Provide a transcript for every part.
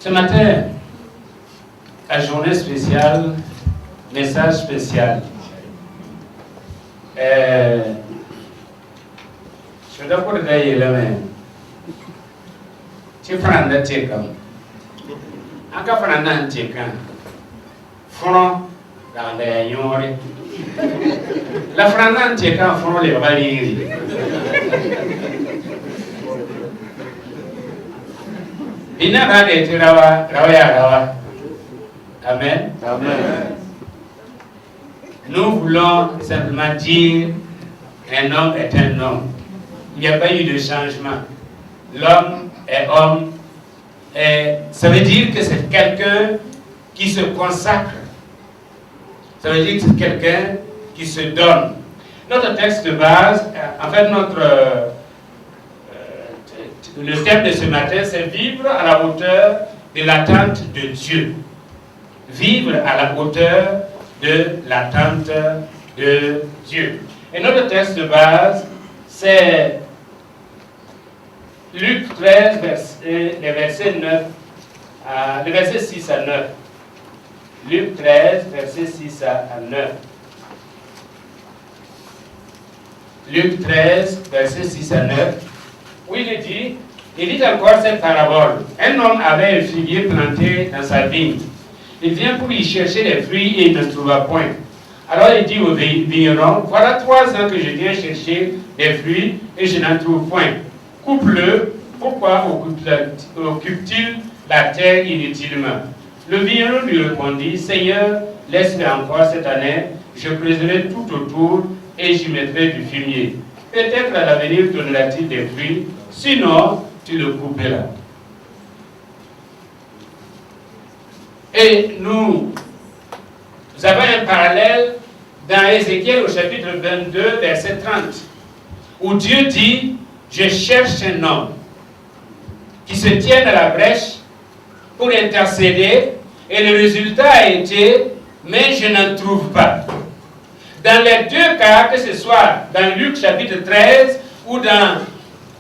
Ce matin, la journée spéciale, message spécial. Je dois pour dire là même. Tu prends le tchékan. Aka prend un tchékan. Front dans les yori. La franda tchékan front les valiri. Ina va être rawa. Amen. Amen. Nous voulons simplement dire un homme est un homme. Il n'y a pas eu de changement. L'homme est homme. Et ça veut dire que c'est quelqu'un qui se consacre. Ça veut dire que c'est quelqu'un qui se donne. Notre texte de base, en fait, le thème de ce matin, c'est vivre à la hauteur de l'attente de Dieu. Vivre à la hauteur de l'attente de Dieu. Et notre texte de base, c'est Luc 13, les versets 9, le verset 6 à 9. Luc 13, verset 6 à 9. Luc 13, verset 6 à 9. Où il dit encore cette parabole. Un homme avait un figuier planté dans sa vigne. Il vient pour y chercher les fruits et il ne trouva point. Alors il dit au vigneron, voilà 3 ans que je viens chercher des fruits et je n'en trouve point. Coupe-le, pourquoi occupe-t-il la terre inutilement? Le vigneron lui répondit, Seigneur, laisse-le encore cette année, je creuserai tout autour et j'y mettrai du fumier. Peut-être à l'avenir donnera-t-il des fruits, sinon tu le couperas. Et nous avons un parallèle dans Ézéchiel au chapitre 22, verset 30, où Dieu dit, je cherche un homme qui se tienne à la brèche pour intercéder, et le résultat a été, mais je n'en trouve pas. Dans les deux cas, que ce soit dans Luc chapitre 13 ou dans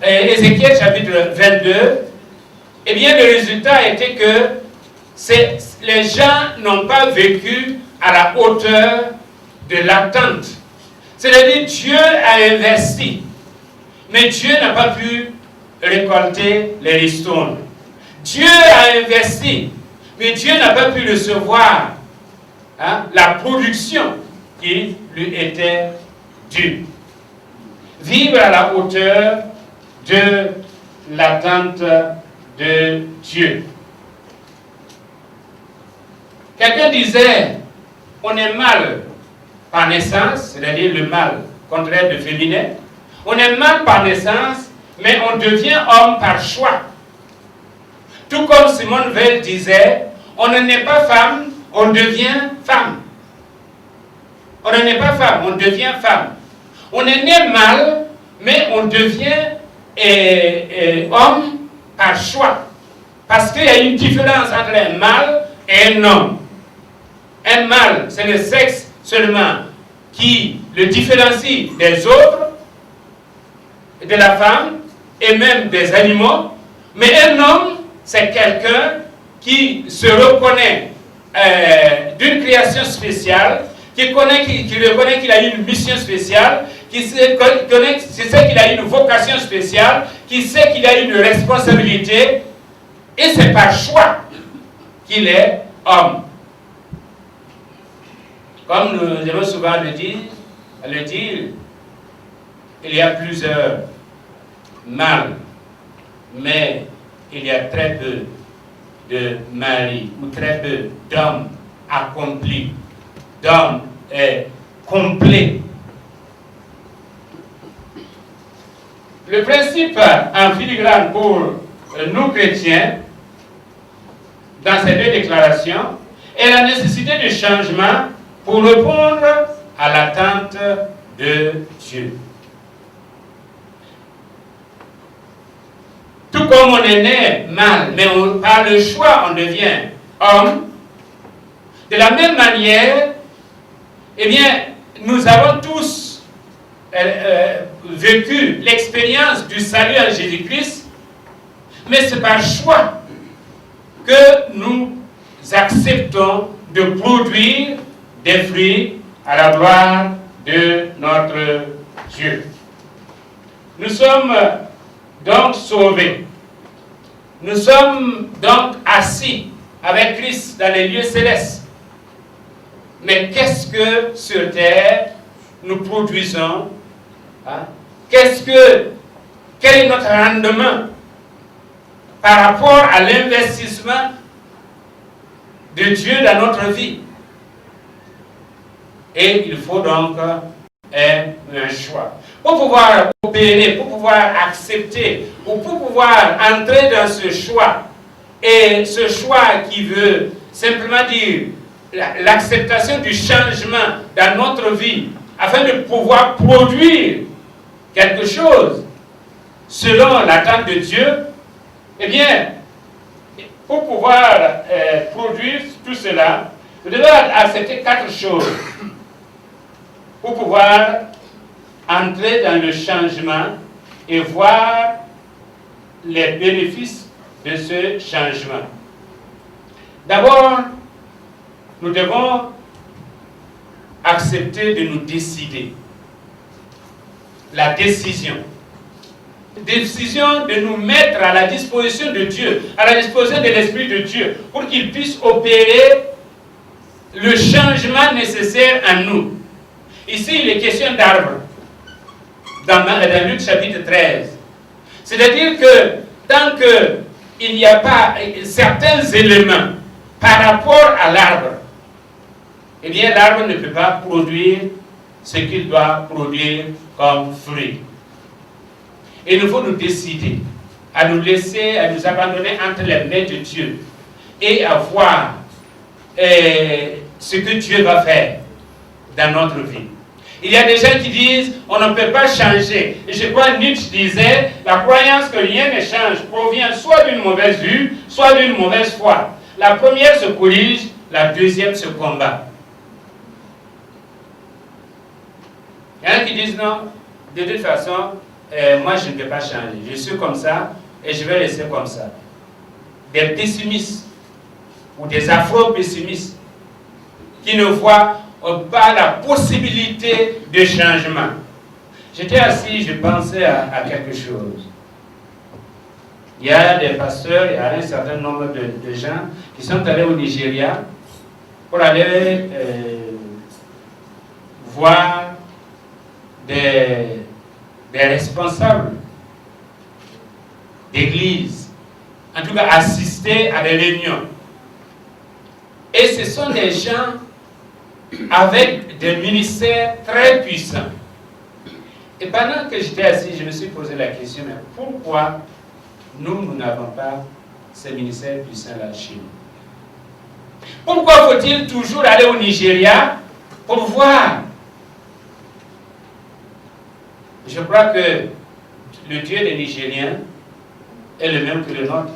Ézéchiel chapitre 22, eh bien le résultat a été que les gens n'ont pas vécu à la hauteur de l'attente. C'est-à-dire Dieu a investi, mais Dieu n'a pas pu récolter les ristournes. Dieu a investi, mais Dieu n'a pas pu recevoir la production qui lui était due. Vivre à la hauteur de l'attente de Dieu. Quelqu'un disait, on est mâle par naissance, c'est-à-dire le mâle, contraire de féminin. On est mâle par naissance, mais on devient homme par choix. Tout comme Simone Veil disait, on ne naît pas femme, on devient femme. On ne naît pas femme, on devient femme. On est né mâle, mais on devient homme par choix. Parce qu'il y a une différence entre un mâle et un homme. Un mâle, c'est le sexe seulement qui le différencie des autres, de la femme et même des animaux. Mais un homme, c'est quelqu'un qui se reconnaît d'une création spéciale, qui reconnaît qu'il a une mission spéciale, qui sait qu'il a une vocation spéciale, qui sait qu'il a une responsabilité, et c'est par choix qu'il est homme. Comme nous aimons souvent le dire, il y a plusieurs mâles, mais il y a très peu de maris, ou très peu d'hommes accomplis, d'hommes complets. Le principe en filigrane pour nous chrétiens, dans ces deux déclarations, est la nécessité de changement pour répondre à l'attente de Dieu. Tout comme on est né mâle, mais par le choix on devient homme, de la même manière, eh bien, nous avons tous vécu l'expérience du salut en Jésus-Christ, mais c'est par choix que nous acceptons de produire des fruits à la gloire de notre Dieu. Nous sommes donc sauvés. Nous sommes donc assis avec Christ dans les lieux célestes. Mais qu'est-ce que sur terre nous produisons? Hein? Quel est notre rendement par rapport à l'investissement de Dieu dans notre vie? Et il faut donc un choix. Pour pouvoir opérer, pour pouvoir accepter, ou pour pouvoir entrer dans ce choix, et ce choix qui veut simplement dire l'acceptation du changement dans notre vie, afin de pouvoir produire quelque chose selon l'attente de Dieu, eh bien, pour pouvoir produire tout cela, vous devez accepter 4 choses pour pouvoir entrer dans le changement et voir les bénéfices de ce changement. D'abord, nous devons accepter de nous décider. La décision. Décision de nous mettre à la disposition de Dieu, à la disposition de l'Esprit de Dieu, pour qu'il puisse opérer le changement nécessaire en nous. Ici, il est question d'arbre, dans Luc chapitre 13. C'est-à-dire que tant qu'il n'y a pas certains éléments par rapport à l'arbre, eh bien l'arbre ne peut pas produire ce qu'il doit produire comme fruit. Et il nous faut nous décider à nous laisser, à nous abandonner entre les mains de Dieu et à voir ce que Dieu va faire dans notre vie. Il y a des gens qui disent on ne peut pas changer. Et je crois Nietzsche disait la croyance que rien ne change provient soit d'une mauvaise vue, soit d'une mauvaise foi. La première se corrige, la deuxième se combat. Il y en a qui disent non, de toute façon, moi je ne peux pas changer. Je suis comme ça et je vais rester comme ça. Des pessimistes ou des afro-pessimistes qui ne voient pas la possibilité de changement. J'étais assis, je pensais à quelque chose. Il y a des pasteurs, il y a un certain nombre de gens qui sont allés au Nigeria pour aller voir des responsables d'église, en tout cas assister à des réunions. Et ce sont des gens avec des ministères très puissants. Et pendant que j'étais assis, je me suis posé la question, mais pourquoi nous n'avons pas ces ministères puissants-là chez nous? Pourquoi faut-il toujours aller au Nigeria pour voir? Je crois que le Dieu des Nigériens est le même que le nôtre.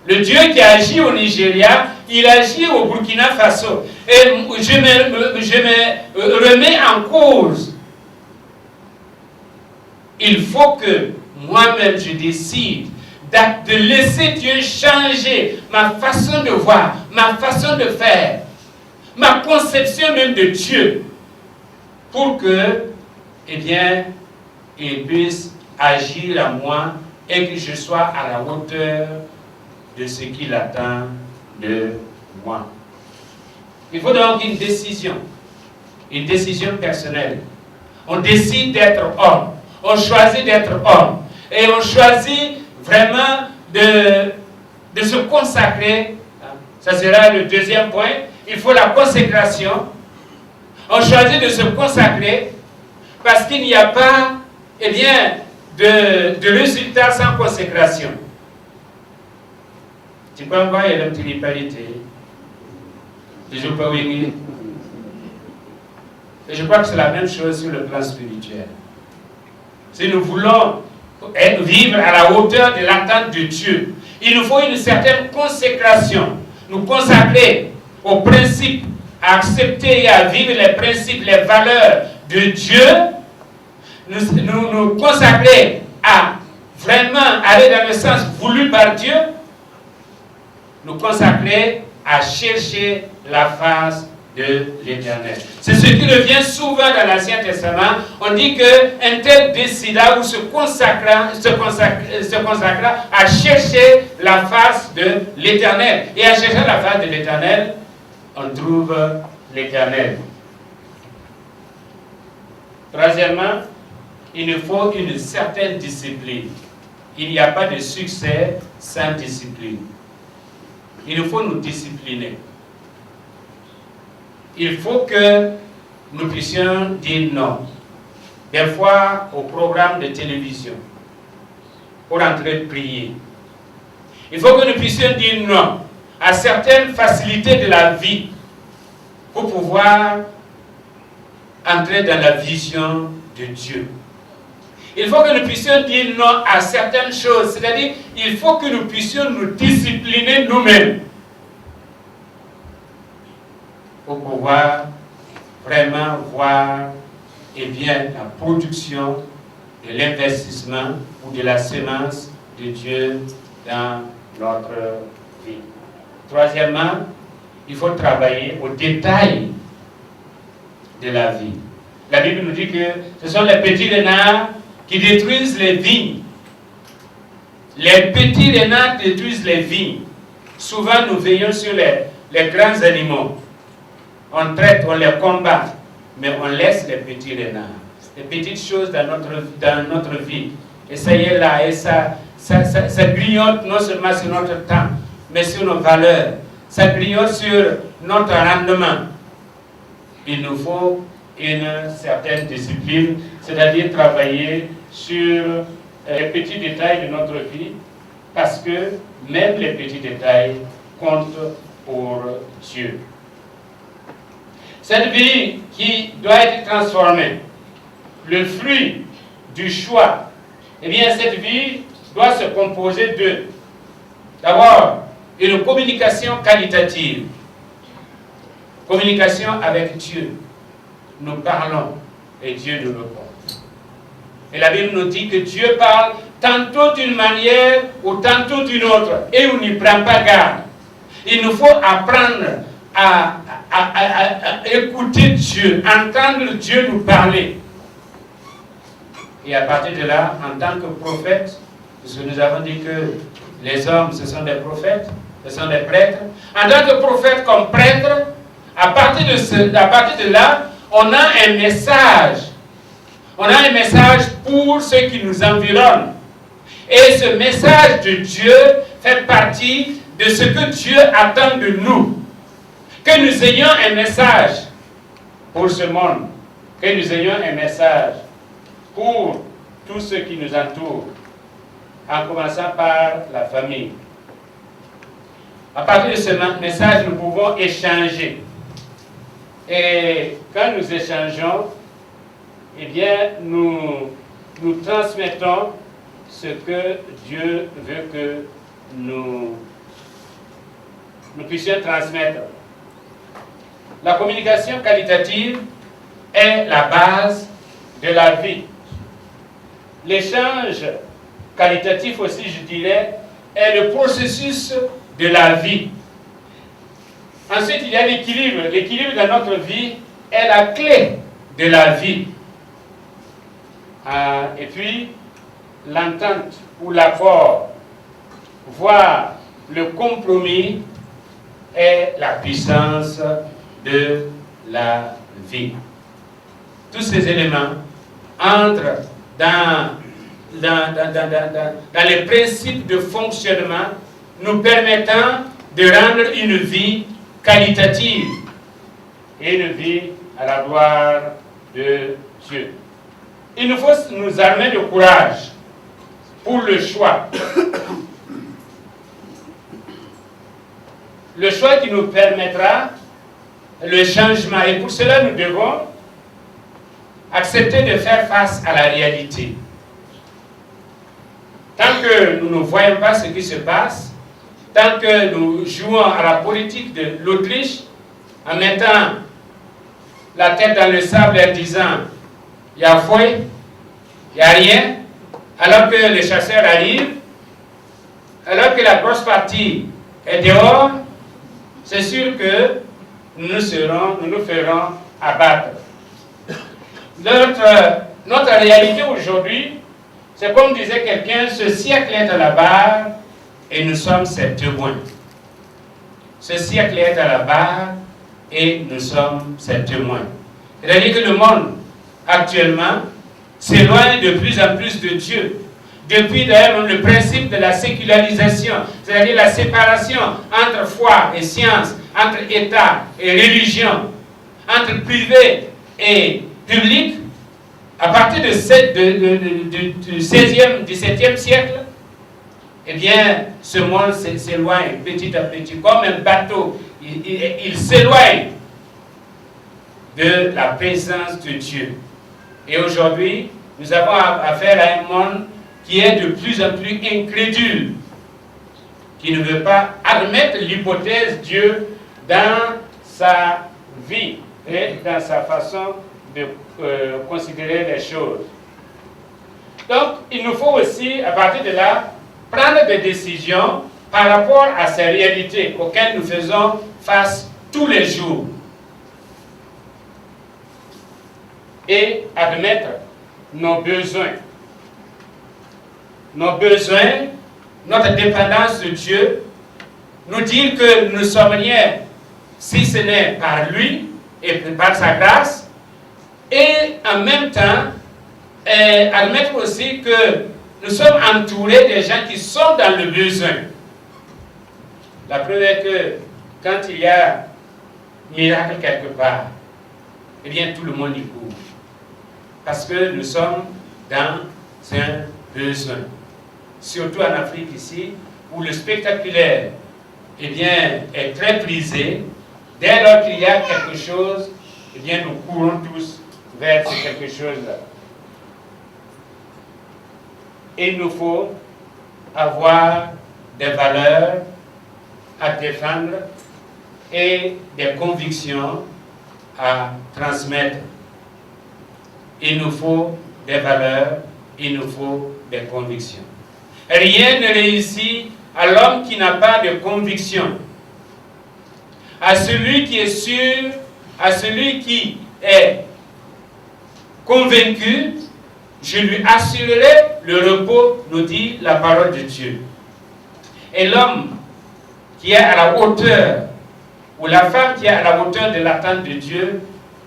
Le Dieu qui agit au Nigeria, il agit au Burkina Faso. Et je me remets en cause. Il faut que moi-même je décide de laisser Dieu changer ma façon de voir, ma façon de faire, ma conception même de Dieu, pour que, eh bien, il puisse agir à moi et que je sois à la hauteur de ce qu'il attend de moi. Il faut donc une décision personnelle. On décide d'être homme, on choisit d'être homme, et on choisit vraiment de se consacrer. Ça sera le deuxième point. Il faut la consécration. On choisit de se consacrer parce qu'il n'y a pas, eh bien, de résultat sans consécration. Tu peux voir une parité. Je peux oui. Et je crois que c'est la même chose sur le plan spirituel. Si nous voulons vivre à la hauteur de l'attente de Dieu, il nous faut une certaine consécration. Nous consacrer aux principes, à accepter et à vivre les principes, les valeurs de Dieu. Nous consacrer à vraiment aller dans le sens voulu par Dieu. nous consacrer à chercher la face de l'Éternel. C'est ce qui revient souvent dans l'Ancien Testament. On dit qu'un tel décida ou se consacra à chercher la face de l'Éternel. Et à chercher la face de l'Éternel, on trouve l'Éternel. Troisièmement, il nous faut une certaine discipline. Il n'y a pas de succès sans discipline. Il nous faut nous discipliner. Il faut que nous puissions dire non. Des fois, au programme de télévision, pour entrer prier. Il faut que nous puissions dire non à certaines facilités de la vie pour pouvoir entrer dans la vision de Dieu. Il faut que nous puissions dire non à certaines choses, c'est-à-dire il faut que nous puissions nous discipliner nous-mêmes pour pouvoir vraiment voir la production de l'investissement ou de la semence de Dieu dans notre vie. Troisièmement, il faut travailler au détail de la vie. La Bible nous dit que ce sont les petits renards qui détruisent les vignes. Les petits renards détruisent les vignes. Souvent, nous veillons sur les grands animaux. On traite, on les combat, mais on laisse les petits renards. Les petites choses dans notre vie. Et ça y est là, et ça grignote non seulement sur notre temps, mais sur nos valeurs. Ça grignote sur notre rendement. Il nous faut une certaine discipline, c'est-à-dire travailler sur les petits détails de notre vie, parce que même les petits détails comptent pour Dieu. Cette vie qui doit être transformée, le fruit du choix, eh bien cette vie doit se composer de, d'abord, une communication qualitative. Communication avec Dieu. Nous parlons et Dieu nous répond. Et la Bible nous dit que Dieu parle tantôt d'une manière ou tantôt d'une autre, et on n'y prend pas garde. Il nous faut apprendre à écouter Dieu, entendre Dieu nous parler. Et à partir de là, en tant que prophète, parce que nous avons dit que les hommes, ce sont des prophètes, ce sont des prêtres. En tant que prophète comme prêtre, à partir de là, on a un message. On a un message pour ceux qui nous environnent. Et ce message de Dieu fait partie de ce que Dieu attend de nous. Que nous ayons un message pour ce monde. Que nous ayons un message pour tous ceux qui nous entourent. En commençant par la famille. À partir de ce message, nous pouvons échanger. Et quand nous échangeons, eh bien, nous transmettons ce que Dieu veut que nous puissions transmettre. La communication qualitative est la base de la vie. L'échange qualitatif aussi, je dirais, est le processus de la vie. Ensuite, il y a l'équilibre. L'équilibre dans notre vie est la clé de la vie. Et puis, l'entente ou l'accord, voire le compromis, est la puissance de la vie. Tous ces éléments entrent dans les principes de fonctionnement nous permettant de rendre une vie qualitative et une vie à la gloire de Dieu. Il nous faut nous armer de courage pour le choix. Le choix qui nous permettra le changement. Et pour cela, nous devons accepter de faire face à la réalité. Tant que nous ne voyons pas ce qui se passe, tant que nous jouons à la politique de l'Autriche, en mettant la tête dans le sable et en disant il y a fouet, il n'y a rien, alors que les chasseurs arrivent, alors que la grosse partie et dehors, c'est sûr que nous nous ferons abattre. Notre réalité aujourd'hui, c'est comme disait quelqu'un, ce siècle est à la barre et nous sommes ses témoins. Ce siècle est à la barre et nous sommes ses témoins. C'est-à-dire que le monde, actuellement, s'éloigne de plus en plus de Dieu. Depuis d'ailleurs le principe de la sécularisation, c'est-à-dire la séparation entre foi et science, entre État et religion, entre privé et public, à partir du 16e, 17e siècle, eh bien, ce monde s'éloigne petit à petit, comme un bateau. Il s'éloigne de la présence de Dieu. Et aujourd'hui, nous avons affaire à un monde qui est de plus en plus incrédule, qui ne veut pas admettre l'hypothèse Dieu dans sa vie et dans sa façon de considérer les choses. Donc, il nous faut aussi, à partir de là, prendre des décisions par rapport à ces réalités auxquelles nous faisons face tous les jours. Et admettre nos besoins. Nos besoins, notre dépendance de Dieu, nous dire que nous ne sommes rien si ce n'est par lui et par sa grâce, et en même temps admettre aussi que nous sommes entourés des gens qui sont dans le besoin. La preuve est que quand il y a miracle quelque part, eh bien tout le monde y court. Parce que nous sommes dans un besoin. Surtout en Afrique ici, où le spectaculaire eh bien, est très prisé. Dès lors qu'il y a quelque chose, eh bien, nous courons tous vers ce quelque chose-là. Il nous faut avoir des valeurs à défendre et des convictions à transmettre. Il nous faut des valeurs, il nous faut des convictions. Rien ne réussit à l'homme qui n'a pas de conviction. À celui qui est sûr, à celui qui est convaincu, je lui assurerai le repos, nous dit la parole de Dieu. Et l'homme qui est à la hauteur, ou la femme qui est à la hauteur de l'attente de Dieu,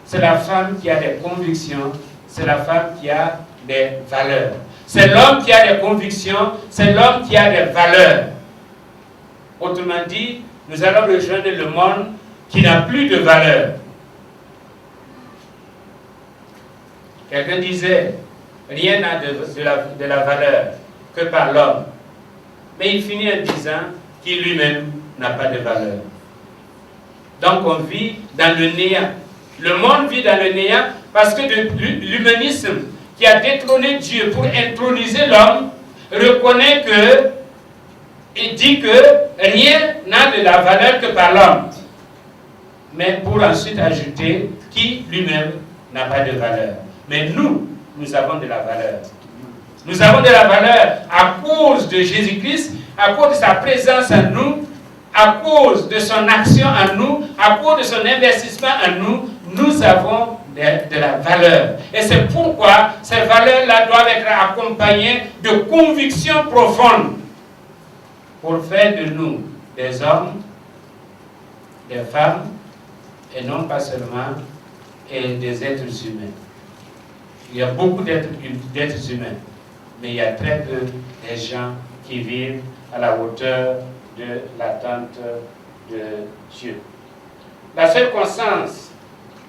c'est la femme qui a des convictions, c'est la femme qui a des valeurs. C'est l'homme qui a des convictions, c'est l'homme qui a des valeurs. Autrement dit, nous allons rejoindre le monde qui n'a plus de valeurs. Quelqu'un disait, rien n'a de la valeur que par l'homme. Mais il finit en disant qu'il lui-même n'a pas de valeur. Donc on vit dans le néant. Le monde vit dans le néant parce que l'humanisme qui a détrôné Dieu pour introniser l'homme reconnaît que et dit que rien n'a de la valeur que par l'homme. Mais pour ensuite ajouter qui lui-même n'a pas de valeur. Mais nous avons de la valeur. Nous avons de la valeur à cause de Jésus-Christ, à cause de sa présence en nous, à cause de son action en nous, à cause de son investissement en nous, nous avons de la valeur. Et c'est pourquoi ces valeurs-là doivent être accompagnées de convictions profondes pour faire de nous des hommes, des femmes, et non pas seulement des êtres humains. Il y a beaucoup d'êtres humains, mais il y a très peu de gens qui vivent à la hauteur de l'attente de Dieu. La seule constance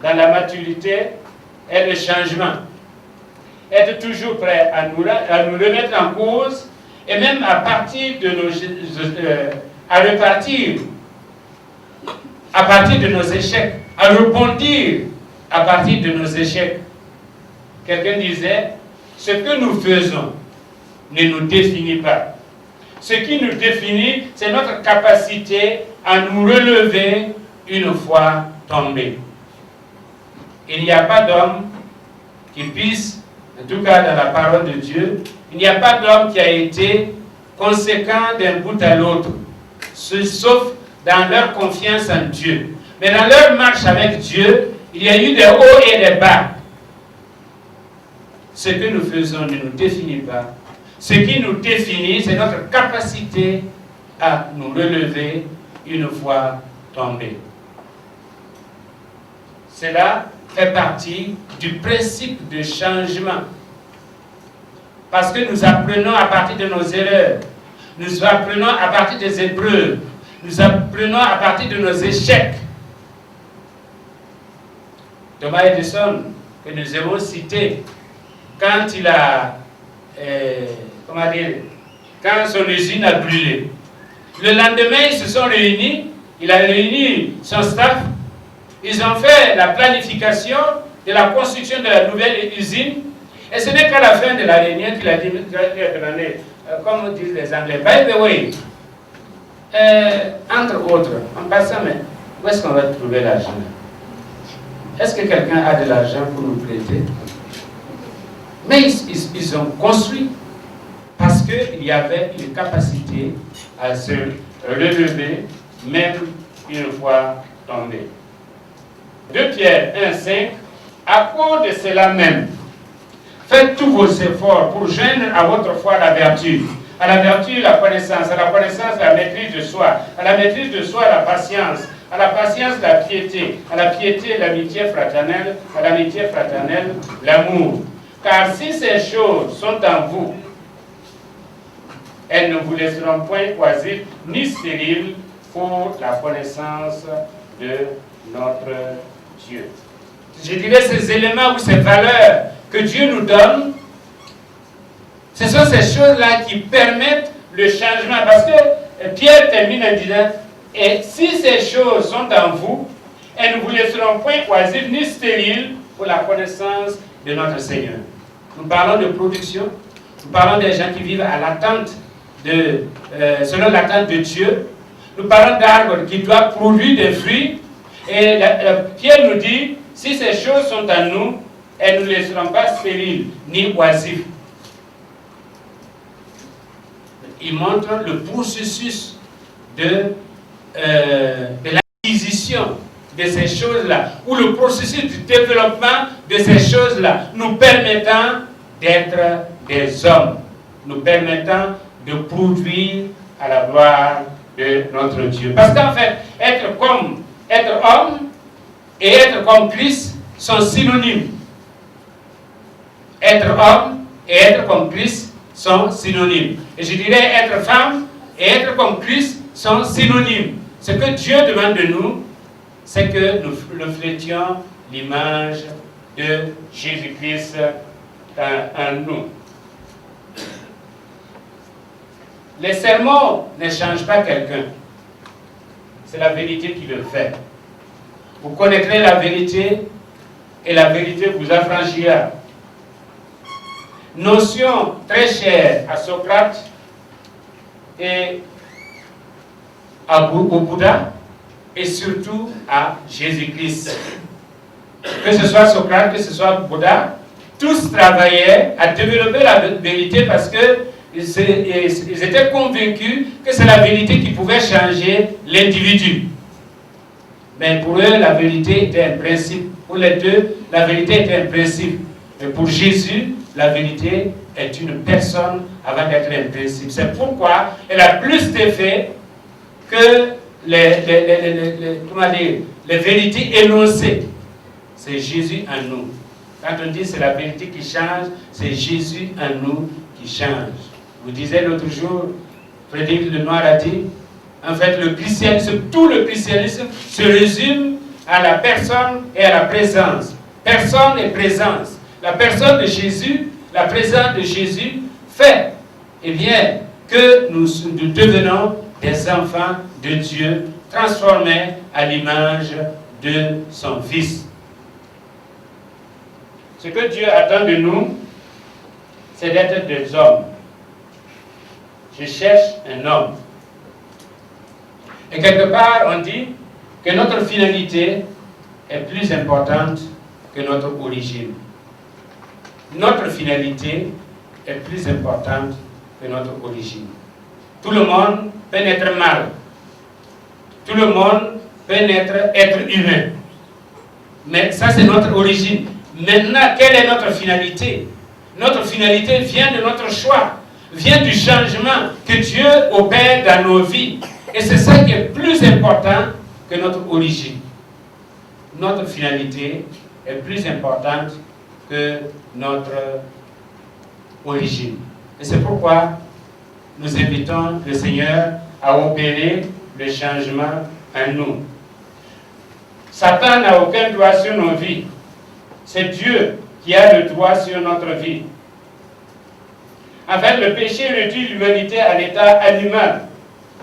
dans la maturité est le changement. Être toujours prêt à nous remettre en cause et même à partir de à repartir à partir de nos échecs, à rebondir à partir de nos échecs. Quelqu'un disait, ce que nous faisons ne nous définit pas. Ce qui nous définit, c'est notre capacité à nous relever une fois tombés. Il n'y a pas d'homme qui puisse, en tout cas dans la parole de Dieu, il n'y a pas d'homme qui a été conséquent d'un bout à l'autre. sauf dans leur confiance en Dieu. Mais dans leur marche avec Dieu, il y a eu des hauts et des bas. Ce que nous faisons ne nous définit pas. Ce qui nous définit, c'est notre capacité à nous relever une fois tombés. Cela fait partie du principe de changement. Parce que nous apprenons à partir de nos erreurs. Nous apprenons à partir des épreuves. Nous apprenons à partir de nos échecs. Thomas Edison, que nous avons cité, quand il a, quand son usine a brûlé, le lendemain, ils se sont réunis, il a réuni son staff, ils ont fait la planification de la construction de la nouvelle usine, et ce n'est qu'à la fin de la réunion qu'il a dit, comme disent les Anglais, by the way, entre autres, en passant, mais où est-ce qu'on va trouver l'argent? Est-ce que quelqu'un a de l'argent pour nous prêter? Mais ils ont construit parce qu'il y avait une capacité à se relever même une fois tombé. 2 Pierre 1,5. À cause de cela même, faites tous vos efforts pour joindre à votre foi la vertu. À la vertu, la connaissance. À la connaissance, la maîtrise de soi. À la maîtrise de soi, la patience. À la patience, la piété. À la piété, l'amitié fraternelle. À l'amitié fraternelle, l'amour. Car si ces choses sont en vous, elles ne vous laisseront point oisives ni stériles pour la connaissance de notre Dieu. Je dirais ces éléments ou ces valeurs que Dieu nous donne, ce sont ces choses-là qui permettent le changement. Parce que Pierre termine en disant, et si ces choses sont en vous, elles ne vous laisseront point oisives ni stériles pour la connaissance de notre Seigneur. Nous parlons de production, nous parlons des gens qui vivent à l'attente selon l'attente de Dieu. Nous parlons d'arbres qui doivent produire des fruits. Et Pierre nous dit, si ces choses sont en nous, elles ne nous laisseront pas stériles ni oisives. Il montre le processus de l'acquisition de ces choses-là, ou le processus du développement de ces choses-là, nous permettant d'être des hommes, nous permettant de produire à la gloire de notre Dieu. Parce qu'en fait, être homme et être comme Christ sont synonymes. Être homme et être comme Christ sont synonymes. Et je dirais être femme et être comme Christ sont synonymes. Ce que Dieu demande de nous, c'est que nous reflétions l'image de Jésus-Christ en nous. Les sermons ne changent pas quelqu'un. C'est la vérité qui le fait. Vous connaîtrez la vérité et la vérité vous affranchira. Notion très chère à Socrate et au Bouddha et surtout à Jésus-Christ. Que ce soit Socrate, que ce soit Bouddha, tous travaillaient à développer la vérité parce qu'ils étaient convaincus que c'est la vérité qui pouvait changer l'individu. Mais pour eux, la vérité était un principe. Pour les deux, la vérité était un principe. Mais pour Jésus, la vérité est une personne avant d'être un principe. C'est pourquoi elle a plus d'effet que les vérités énoncées. C'est Jésus en nous. Quand on dit c'est la vérité qui change, c'est Jésus en nous qui change. Vous disiez l'autre jour, Frédéric Lenoir a dit, en fait, le christianisme, tout le christianisme se résume à la personne et à la présence. Personne et présence. La personne de Jésus, la présence de Jésus fait, eh bien, que nous devenons des enfants de Dieu, transformés à l'image de son Fils. Ce que Dieu attend de nous, c'est d'être des hommes. Je cherche un homme. Et quelque part, on dit que notre finalité est plus importante que notre origine. Notre finalité est plus importante que notre origine. Tout le monde peut naître mal. Tout le monde peut être humain. Mais ça, c'est notre origine. Maintenant, quelle est notre finalité? Notre finalité vient de notre choix, vient du changement que Dieu opère dans nos vies. Et c'est ça qui est plus important que notre origine. Notre finalité est plus importante que notre origine. Et c'est pourquoi nous invitons le Seigneur à opérer le changement en nous. Satan n'a aucun droit sur nos vies. C'est Dieu qui a le droit sur notre vie. En fait, le péché réduit l'humanité à l'état animal.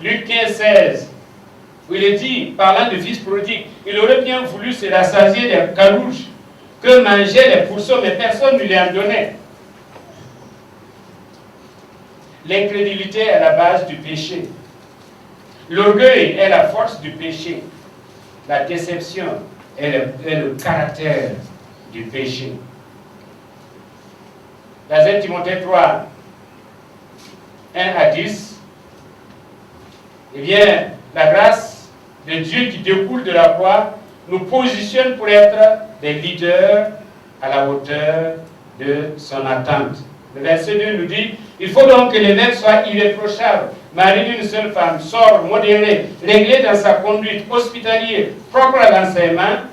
Luc 15, 16, où il est dit, parlant de fils prodigue, il aurait bien voulu se rassasier des carouges que mangeaient les pourceaux, mais personne ne lui en donnait. L'incrédulité est la base du péché. L'orgueil est la force du péché. La déception est le caractère du péché. Dans 1 Timothée 3, 1 à 10, eh bien, la grâce de Dieu qui découle de la croix nous positionne pour être des leaders à la hauteur de son attente. Le verset 2 nous dit, il faut donc que l'évêque soit irréprochable, mari d'une seule femme, sobre, modéré, réglé dans sa conduite, hospitalier, propre à l'enseignement.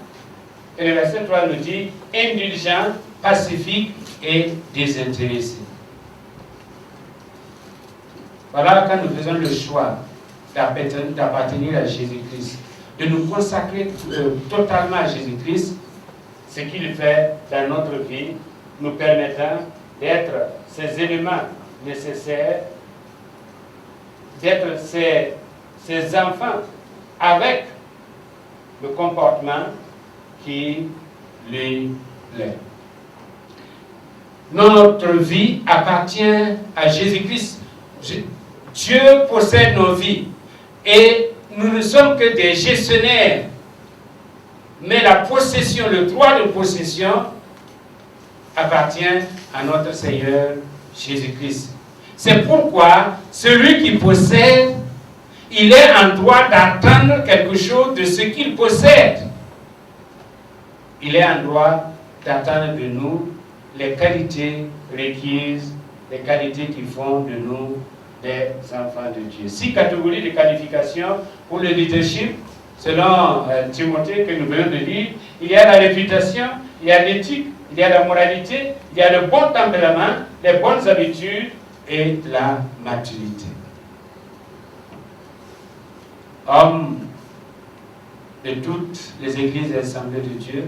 Et le verset 3 nous dit, indulgent, pacifique et désintéressé. Voilà quand nous faisons le choix d'appartenir à Jésus-Christ, de nous consacrer totalement à Jésus-Christ, ce qu'il fait dans notre vie, nous permettant d'être ces éléments nécessaires, d'être ces enfants avec le comportement qui lui plaît. Notre vie appartient à Jésus-Christ. Dieu possède nos vies et nous ne sommes que des gestionnaires. Mais la possession, le droit de possession appartient à notre Seigneur Jésus-Christ. C'est pourquoi celui qui possède, il est en droit d'attendre quelque chose de ce qu'il possède. Il est en droit d'attendre de nous les qualités requises, les qualités qui font de nous des enfants de Dieu. 6 catégories de qualification pour le leadership, selon Timothée que nous venons de lire. Il y a la réputation, il y a l'éthique, il y a la moralité, il y a le bon tempérament, les bonnes habitudes et la maturité. Hommes de toutes les églises et assemblées de Dieu,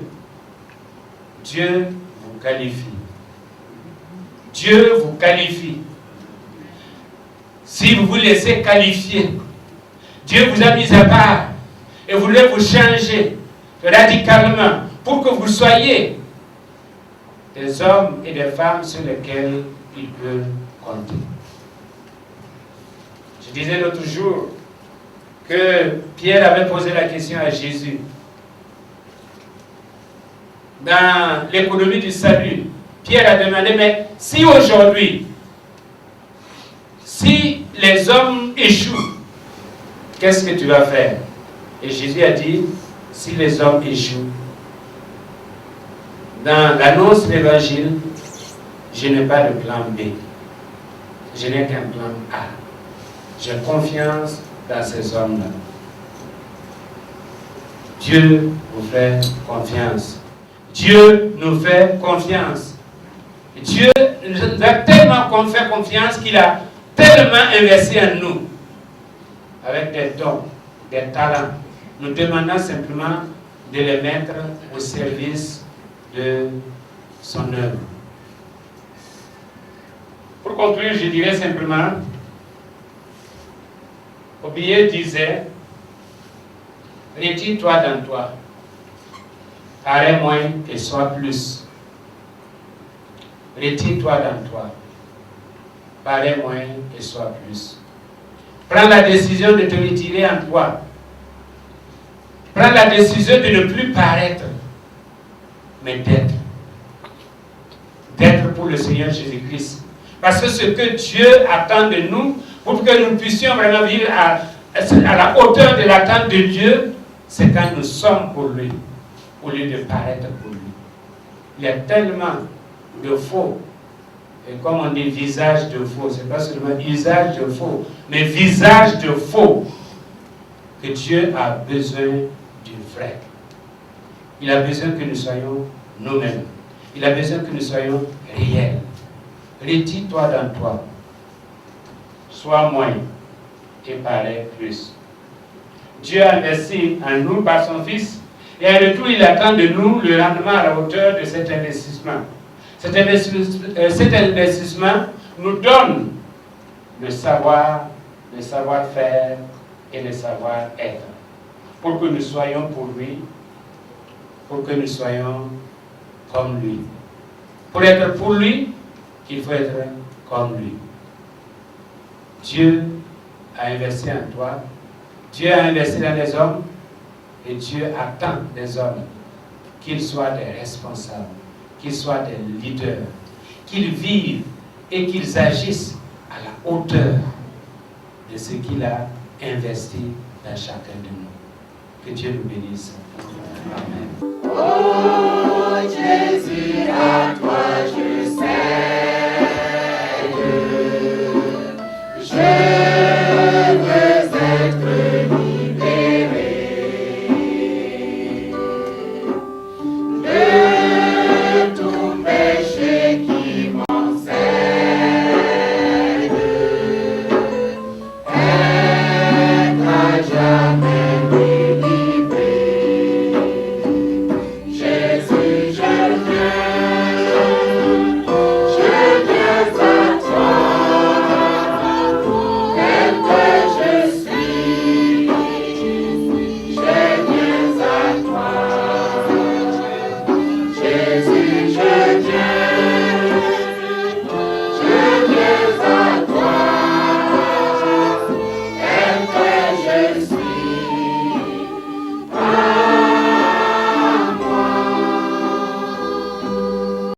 Dieu vous qualifie. Dieu vous qualifie. Si vous vous laissez qualifier, Dieu vous a mis à part et voulait vous changer radicalement pour que vous soyez des hommes et des femmes sur lesquels il peut compter. Je disais l'autre jour que Pierre avait posé la question à Jésus. Dans l'économie du salut, Pierre a demandé, mais si aujourd'hui, si les hommes échouent, qu'est-ce que tu vas faire? Et Jésus a dit, si les hommes échouent, dans l'annonce de l'évangile, je n'ai pas de plan B. Je n'ai qu'un plan A. J'ai confiance dans ces hommes-là. Dieu vous fait confiance. Dieu nous fait confiance. Dieu nous a tellement fait confiance qu'il a tellement investi en nous, avec des dons, des talents. Nous demandons simplement de les mettre au service de son œuvre. Pour conclure, je dirais simplement, Obéie disait, retire-toi dans toi, paraît moins et sois plus. Retire-toi dans toi, paraît moins et sois plus. Prends la décision de te retirer en toi. Prends la décision de ne plus paraître, mais d'être. D'être pour le Seigneur Jésus-Christ. Parce que ce que Dieu attend de nous, pour que nous puissions vraiment vivre à la hauteur de l'attente de Dieu, c'est quand nous sommes pour lui, au lieu de paraître pour lui. Il y a tellement de faux, et comme on dit visage de faux, c'est pas seulement usage de faux, mais visage de faux, que Dieu a besoin du vrai. Il a besoin que nous soyons nous-mêmes. Il a besoin que nous soyons réels. Retire-toi dans toi. Sois moins et paraît plus. Dieu a investi en nous par son Fils et en retour, il attend de nous le rendement à la hauteur de cet investissement. Cet investissement nous donne le savoir, le savoir-faire et le savoir-être pour que nous soyons pour lui, pour que nous soyons comme lui. Pour être pour lui, il faut être comme lui. Dieu a investi en toi, Dieu a investi dans les hommes, et Dieu attend des hommes qu'ils soient des responsables, qu'ils soient des leaders, qu'ils vivent et qu'ils agissent à la hauteur de ce qu'il a investi dans chacun de nous. Que Dieu nous bénisse. Amen. Oh Jésus, à toi.